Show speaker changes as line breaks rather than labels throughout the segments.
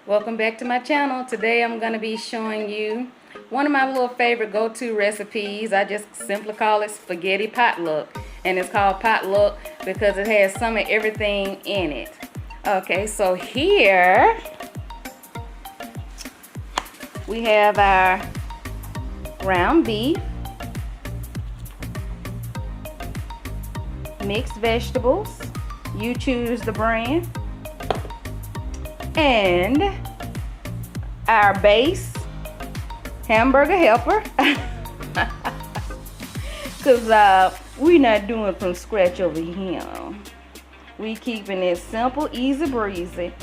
Welcome back to my channel. Today I'm going to be showing you one of my little favorite go-to recipes. I just simply call it spaghetti potluck, and it's called potluck because it has some of everything in it. Okay, so here we have our ground beef, mixed vegetables, you choose the brand, and our base hamburger helper, because we're not doing it from scratch over here. We keeping it simple, easy breezy.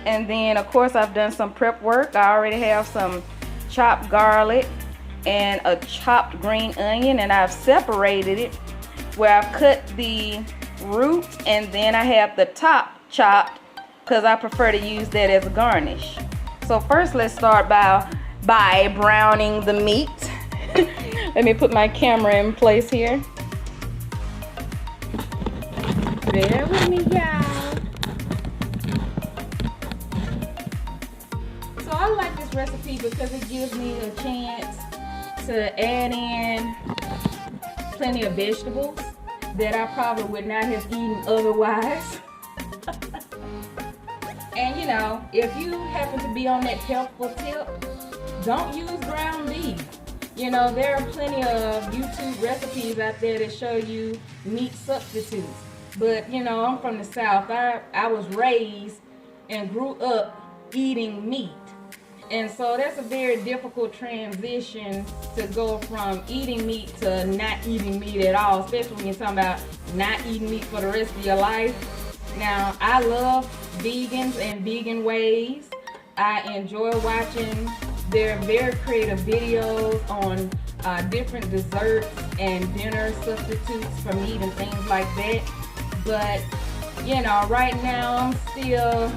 And then of course I've done some prep work. I already have some chopped garlic and a chopped green onion, and I've separated it where I've cut the root, and then I have the top chopped because I prefer to use that as a garnish. So first let's start by browning the meat. Let me put my camera in place here. Bear with me, y'all. So I like this recipe because it gives me a chance to add in plenty of vegetables that I probably would not have eaten otherwise. And you know, if you happen to be on that healthful tip, don't use ground beef. You know, there are plenty of YouTube recipes out there that show you meat substitutes. But you know, I'm from the South. I was raised and grew up eating meat. And so that's a very difficult transition to go from eating meat to not eating meat at all, especially when you're talking about not eating meat for the rest of your life. Now, I love vegans and vegan ways. I enjoy watching their very creative videos on different desserts and dinner substitutes for meat and things like that. But, you know, right now I'm still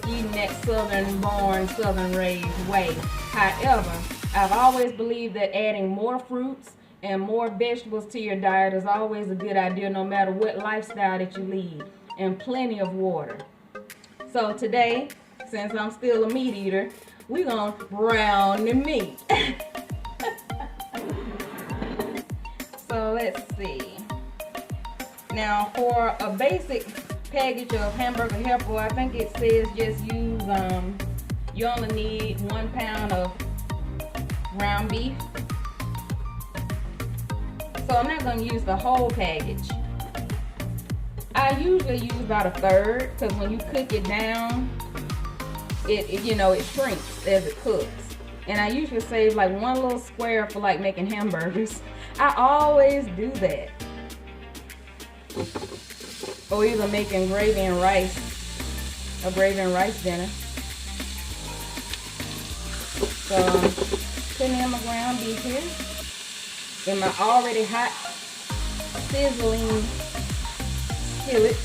eating that southern-born, southern-raised way. However, I've always believed that adding more fruits and more vegetables to your diet is always a good idea, no matter what lifestyle that you lead, and plenty of water. So today, since I'm still a meat eater, we're gonna brown the meat. So let's see. Now for a basic package of hamburger helper, I think it says just use you only need 1 pound of ground beef. So I'm not going to use the whole package. I usually use about a third, because when you cook it down, it shrinks as it cooks. And I usually save like one little square for like making hamburgers. I always do that. Or either making gravy and rice, a gravy and rice dinner. So I'm putting in my ground beef here in my already hot, sizzling skillet.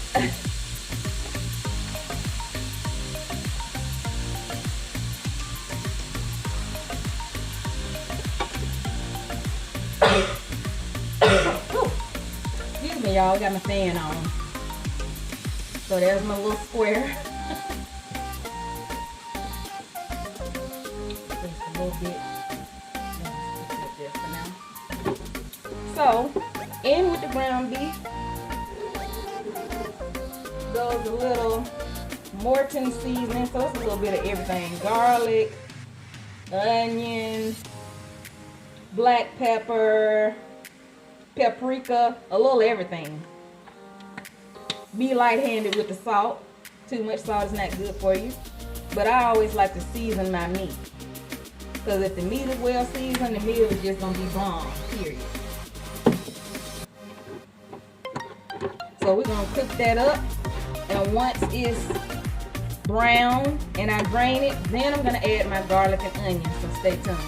Excuse me, y'all, got my fan on. So there's my little square. Just a little bit. There for now. So, in with the ground beef goes a little Morton seasoning. So it's a little bit of everything: garlic, onion, black pepper, paprika, a little everything. Be light-handed with the salt. Too much salt is not good for you. But I always like to season my meat, because if the meat is well seasoned, the meal is just gonna be bomb, period. So we're gonna cook that up, and once it's brown and I drain it, then I'm gonna add my garlic and onion, so stay tuned.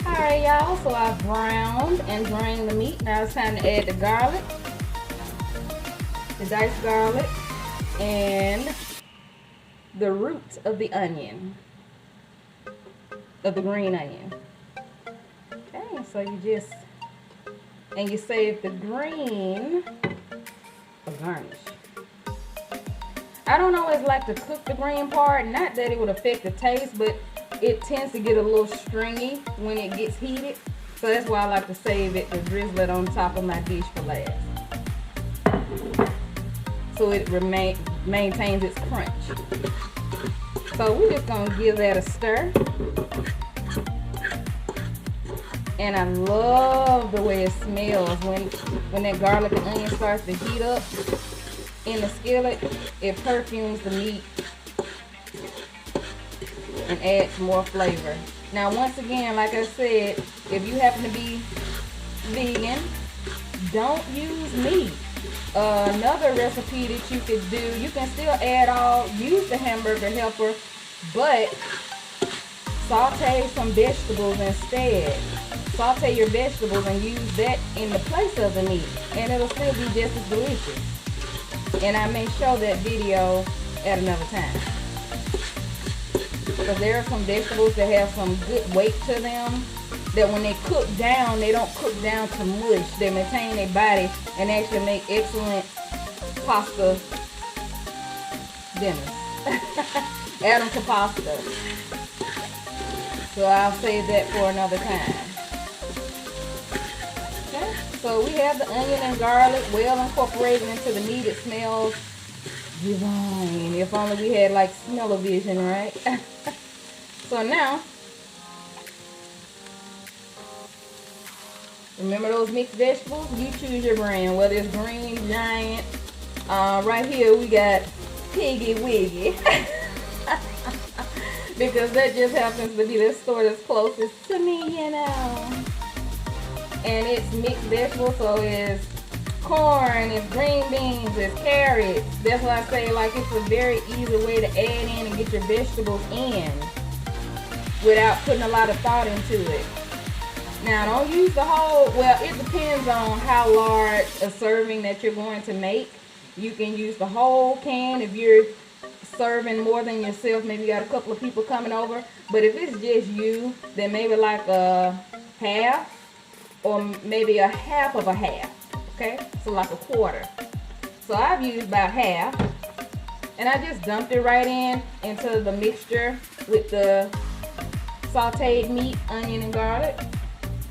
Alright y'all, so I browned and drained the meat. Now it's time to add the garlic. The diced garlic and the root of the onion, of the green onion. Okay, so you save the green for garnish. I don't always like to cook the green part. Not that it would affect the taste, but it tends to get a little stringy when it gets heated. So that's why I like to save it, to drizzle it on top of my dish for last. So it maintains its crunch. So we're just gonna give that a stir. And I love the way it smells when that garlic and onion starts to heat up in the skillet. It perfumes the meat and adds more flavor. Now, once again, like I said, if you happen to be vegan, don't use meat. Another recipe that you could do, you can still use the hamburger helper, but saute some vegetables instead. Saute your vegetables and use that in the place of the meat, and it'll still be just as delicious. And I may show that video at another time. Because there are some vegetables that have some good weight to them, that when they cook down, they don't cook down to mush. They maintain their body and actually make excellent pasta dinners. Add them to pasta. So I'll save that for another time. Okay, so we have the onion and garlic well incorporated into the meat. It smells divine. If only we had like smell-o-vision, right? So now, remember those mixed vegetables? You choose your brand, whether it's green, giant. Right here we got Piggy Wiggy. Because that just happens to be the store that's closest to me, you know. And it's mixed vegetables, so it's corn, it's green beans, it's carrots. That's why I say, like, it's a very easy way to add in and get your vegetables in without putting a lot of thought into it. Now, don't use the whole, well, it depends on how large a serving that you're going to make. You can use the whole can if you're serving more than yourself. Maybe you got a couple of people coming over. But if it's just you, then maybe like a half or maybe a half of a half. Okay? So like a quarter. So I've used about half. And I just dumped it right into the mixture with the sauteed meat, onion, and garlic.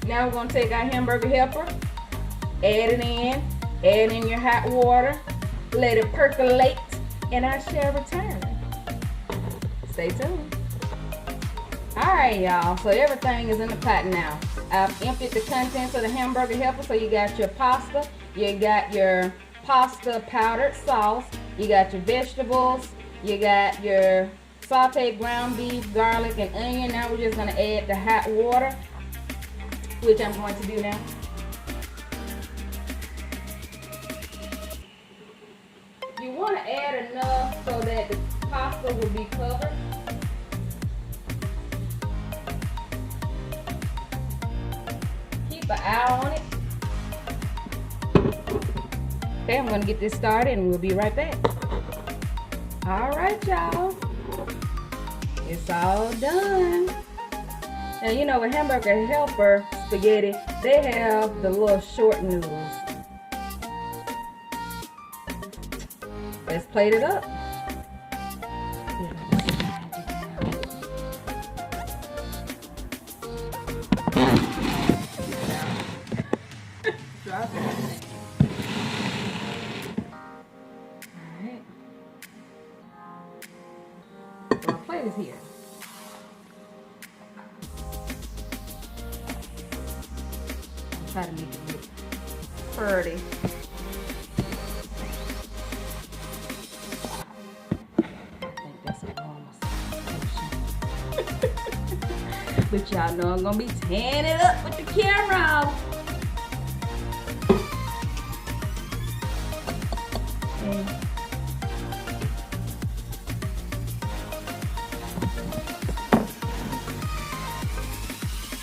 Now we're going to take our hamburger helper, add in your hot water, let it percolate, and I shall return. Stay tuned. Alright, y'all, so everything is in the pot now. I've emptied the contents of the hamburger helper, so you got your pasta, you got your pasta powdered sauce, you got your vegetables, you got your sauteed ground beef, garlic, and onion. Now we're just going to add the hot water, which I'm going to do now. You want to add enough so that the pasta will be covered. Keep an eye on it. Okay, I'm going to get this started and we'll be right back. Alright, y'all. It's all done. Now, you know, with hamburger helper spaghetti, they have the little short noodles. Let's plate it up. Drop it. Alright. So our plate is here. Try to make it look pretty. I think that's a normal situation. But y'all know I'm gonna be tearing it up with the camera.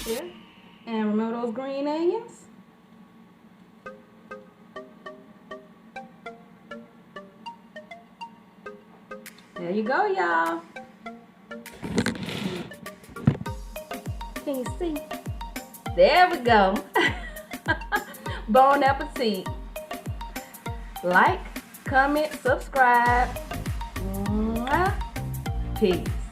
Yeah. And remember those green onions? There you go, y'all. Can you see? There we go. Bon appetit. Like, comment, subscribe. Peace.